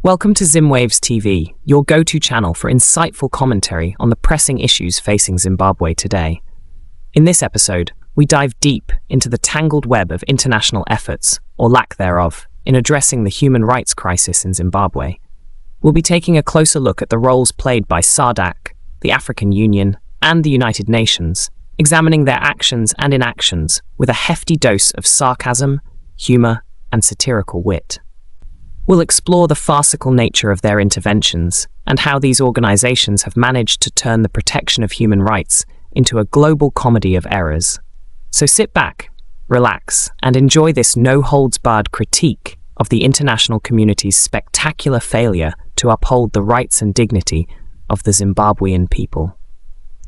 Welcome to Zimwaves TV, your go-to channel for insightful commentary on the pressing issues facing Zimbabwe today. In this episode, we dive deep into the tangled web of international efforts, or lack thereof, in addressing the human rights crisis in Zimbabwe. We'll be taking a closer look at the roles played by SADC, the African Union, and the United Nations, examining their actions and inactions with a hefty dose of sarcasm, humor, and satirical wit. We'll explore the farcical nature of their interventions and how these organizations have managed to turn the protection of human rights into a global comedy of errors. So sit back, relax, and enjoy this no-holds-barred critique of the international community's spectacular failure to uphold the rights and dignity of the Zimbabwean people.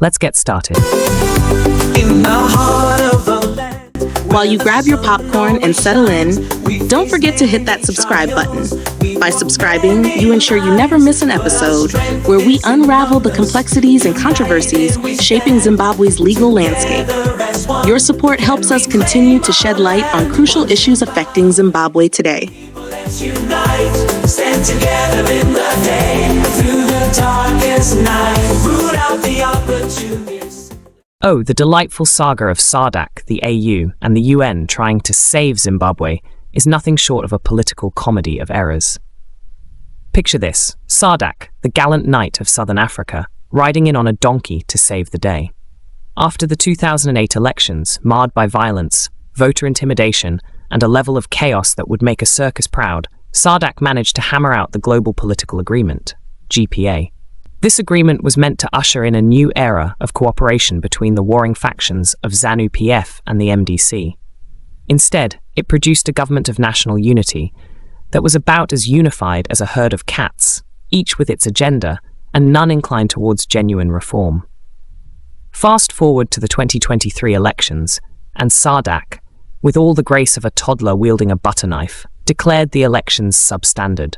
Let's get started. In the heart of the land. While you grab your popcorn and settle in, don't forget to hit that subscribe button. By subscribing, you ensure you never miss an episode where we unravel the complexities and controversies shaping Zimbabwe's legal landscape. Your support helps us continue to shed light on crucial issues affecting Zimbabwe today. Let's unite, stand together in the day, through the darkest night, root out the opportunities. Oh, the delightful saga of SADC, the AU, and the UN trying to save Zimbabwe is nothing short of a political comedy of errors. Picture this: SADC, the gallant knight of Southern Africa, riding in on a donkey to save the day. After the 2008 elections, marred by violence, voter intimidation, and a level of chaos that would make a circus proud, SADC managed to hammer out the Global Political Agreement, GPA. This agreement was meant to usher in a new era of cooperation between the warring factions of ZANU-PF and the MDC. Instead, it produced a government of national unity that was about as unified as a herd of cats, each with its agenda, and none inclined towards genuine reform. Fast forward to the 2023 elections, and SADC, with all the grace of a toddler wielding a butter knife, declared the elections substandard.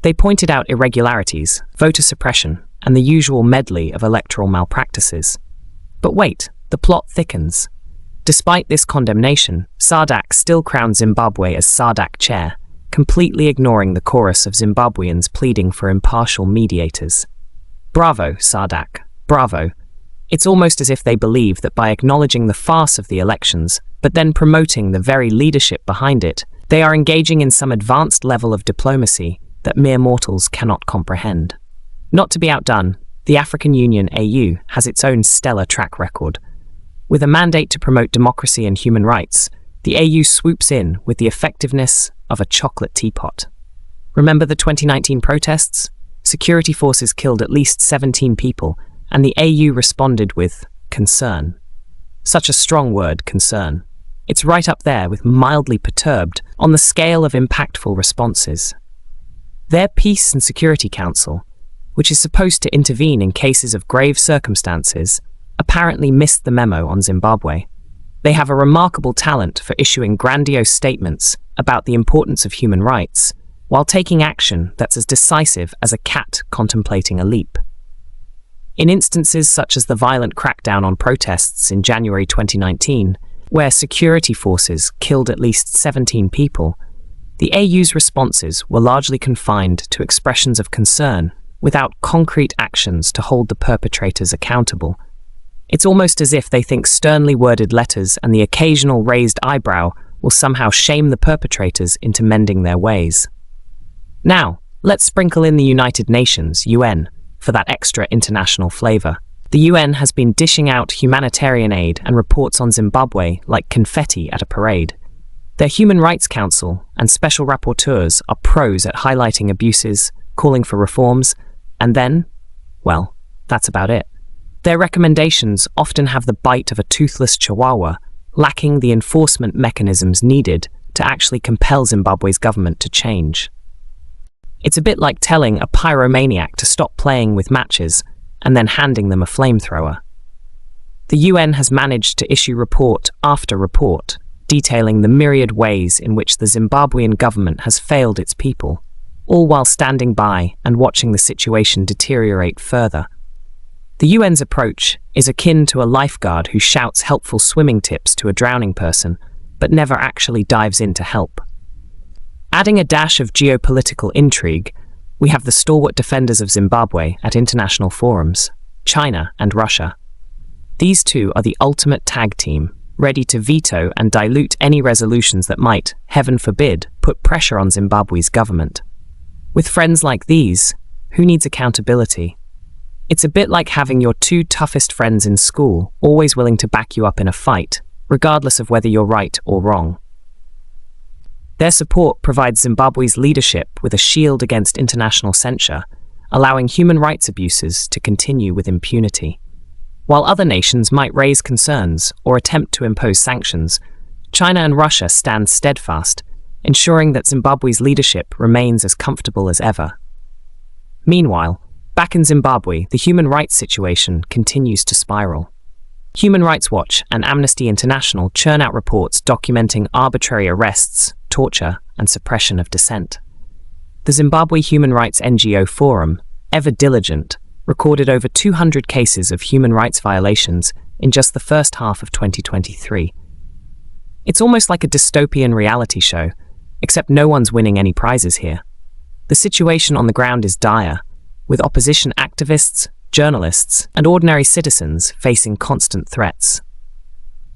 They pointed out irregularities, voter suppression, and the usual medley of electoral malpractices. But wait, the plot thickens. Despite this condemnation, SADC still crowned Zimbabwe as SADC chair, completely ignoring the chorus of Zimbabweans pleading for impartial mediators. Bravo, SADC, bravo. It's almost as if they believe that by acknowledging the farce of the elections, but then promoting the very leadership behind it, they are engaging in some advanced level of diplomacy that mere mortals cannot comprehend. Not to be outdone, the African Union AU has its own stellar track record. With a mandate to promote democracy and human rights, the AU swoops in with the effectiveness of a chocolate teapot. Remember the 2019 protests? Security forces killed at least 17 people, and the AU responded with concern. Such a strong word, concern. It's right up there with mildly perturbed on the scale of impactful responses. Their Peace and Security Council, which is supposed to intervene in cases of grave circumstances, apparently missed the memo on Zimbabwe. They have a remarkable talent for issuing grandiose statements about the importance of human rights, while taking action that's as decisive as a cat contemplating a leap. In instances such as the violent crackdown on protests in January 2019, where security forces killed at least 17 people, the AU's responses were largely confined to expressions of concern without concrete actions to hold the perpetrators accountable. It's almost as if they think sternly worded letters and the occasional raised eyebrow will somehow shame the perpetrators into mending their ways. Now, let's sprinkle in the United Nations, UN, for that extra international flavor. The UN has been dishing out humanitarian aid and reports on Zimbabwe like confetti at a parade. Their Human Rights Council and special rapporteurs are pros at highlighting abuses, calling for reforms, and then, well, that's about it. Their recommendations often have the bite of a toothless chihuahua, lacking the enforcement mechanisms needed to actually compel Zimbabwe's government to change. It's a bit like telling a pyromaniac to stop playing with matches and then handing them a flamethrower. The UN has managed to issue report after report, detailing the myriad ways in which the Zimbabwean government has failed its people, all while standing by and watching the situation deteriorate further. The UN's approach is akin to a lifeguard who shouts helpful swimming tips to a drowning person, but never actually dives in to help. Adding a dash of geopolitical intrigue, we have the stalwart defenders of Zimbabwe at international forums, China and Russia. These two are the ultimate tag team, ready to veto and dilute any resolutions that might, heaven forbid, put pressure on Zimbabwe's government. With friends like these, who needs accountability? It's a bit like having your two toughest friends in school, always willing to back you up in a fight, regardless of whether you're right or wrong. Their support provides Zimbabwe's leadership with a shield against international censure, allowing human rights abuses to continue with impunity. While other nations might raise concerns or attempt to impose sanctions, China and Russia stand steadfast, ensuring that Zimbabwe's leadership remains as comfortable as ever. Meanwhile, back in Zimbabwe, the human rights situation continues to spiral. Human Rights Watch and Amnesty International churn out reports documenting arbitrary arrests, torture, and suppression of dissent. The Zimbabwe Human Rights NGO Forum, ever diligent, recorded over 200 cases of human rights violations in just the first half of 2023. It's almost like a dystopian reality show, except no one's winning any prizes here. The situation on the ground is dire, with opposition activists, journalists, and ordinary citizens facing constant threats.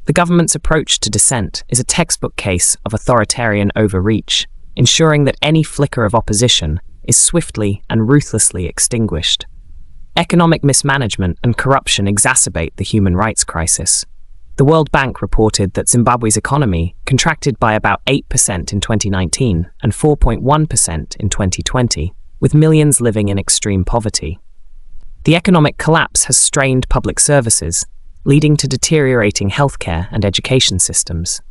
The government's approach to dissent is a textbook case of authoritarian overreach, ensuring that any flicker of opposition is swiftly and ruthlessly extinguished. Economic mismanagement and corruption exacerbate the human rights crisis. The World Bank reported that Zimbabwe's economy contracted by about 8% in 2019 and 4.1% in 2020, with millions living in extreme poverty. The economic collapse has strained public services, leading to deteriorating healthcare and education systems.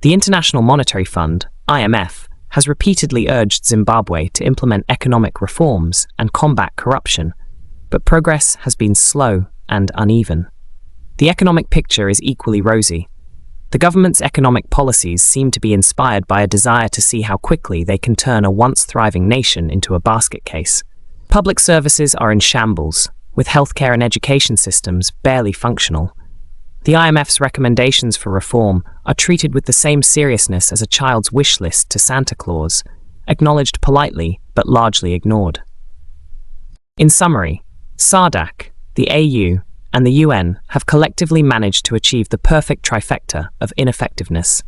The International Monetary Fund, IMF, has repeatedly urged Zimbabwe to implement economic reforms and combat corruption, but progress has been slow and uneven. The economic picture is equally rosy. The government's economic policies seem to be inspired by a desire to see how quickly they can turn a once thriving nation into a basket case. Public services are in shambles, with healthcare and education systems barely functional. The IMF's recommendations for reform are treated with the same seriousness as a child's wish list to Santa Claus, acknowledged politely but largely ignored. In summary, SADC, the AU, and the UN have collectively managed to achieve the perfect trifecta of ineffectiveness.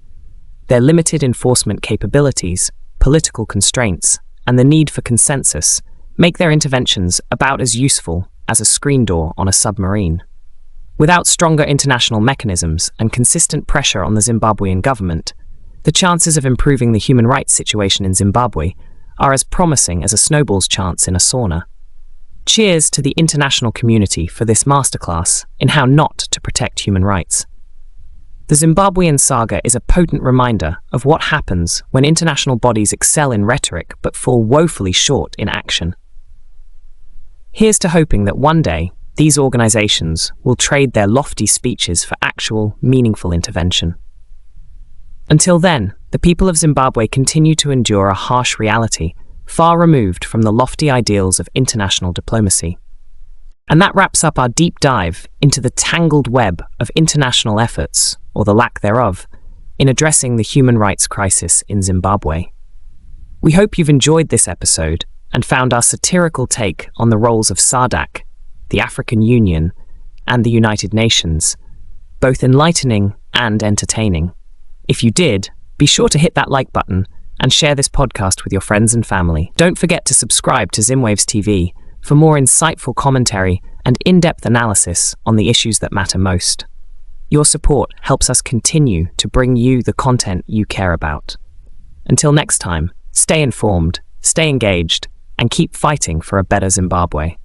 Their limited enforcement capabilities, political constraints, and the need for consensus make their interventions about as useful as a screen door on a submarine. Without stronger international mechanisms and consistent pressure on the Zimbabwean government, the chances of improving the human rights situation in Zimbabwe are as promising as a snowball's chance in a sauna. Cheers to the international community for this masterclass in how not to protect human rights. The Zimbabwean saga is a potent reminder of what happens when international bodies excel in rhetoric but fall woefully short in action. Here's to hoping that one day, these organizations will trade their lofty speeches for actual, meaningful intervention. Until then, the people of Zimbabwe continue to endure a harsh reality, far removed from the lofty ideals of international diplomacy. And that wraps up our deep dive into the tangled web of international efforts, or the lack thereof, in addressing the human rights crisis in Zimbabwe. We hope you've enjoyed this episode and found our satirical take on the roles of SADC, the African Union, and the United Nations, both enlightening and entertaining. If you did, be sure to hit that like button and share this podcast with your friends and family. Don't forget to subscribe to Zimwaves TV for more insightful commentary and in-depth analysis on the issues that matter most. Your support helps us continue to bring you the content you care about. Until next time, stay informed, stay engaged, and keep fighting for a better Zimbabwe.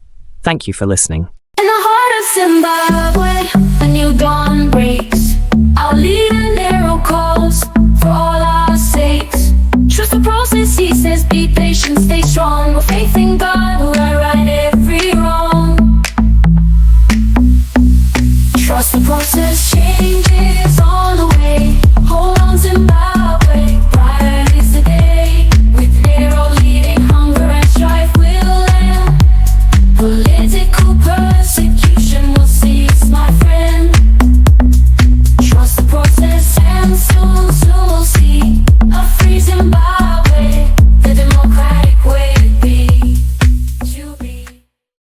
Thank you for listening. In the heart of Zimbabwe, a new dawn breaks. Our leader narrow calls for all our sakes. Trust the process, he says, be patient, stay strong. We're faithing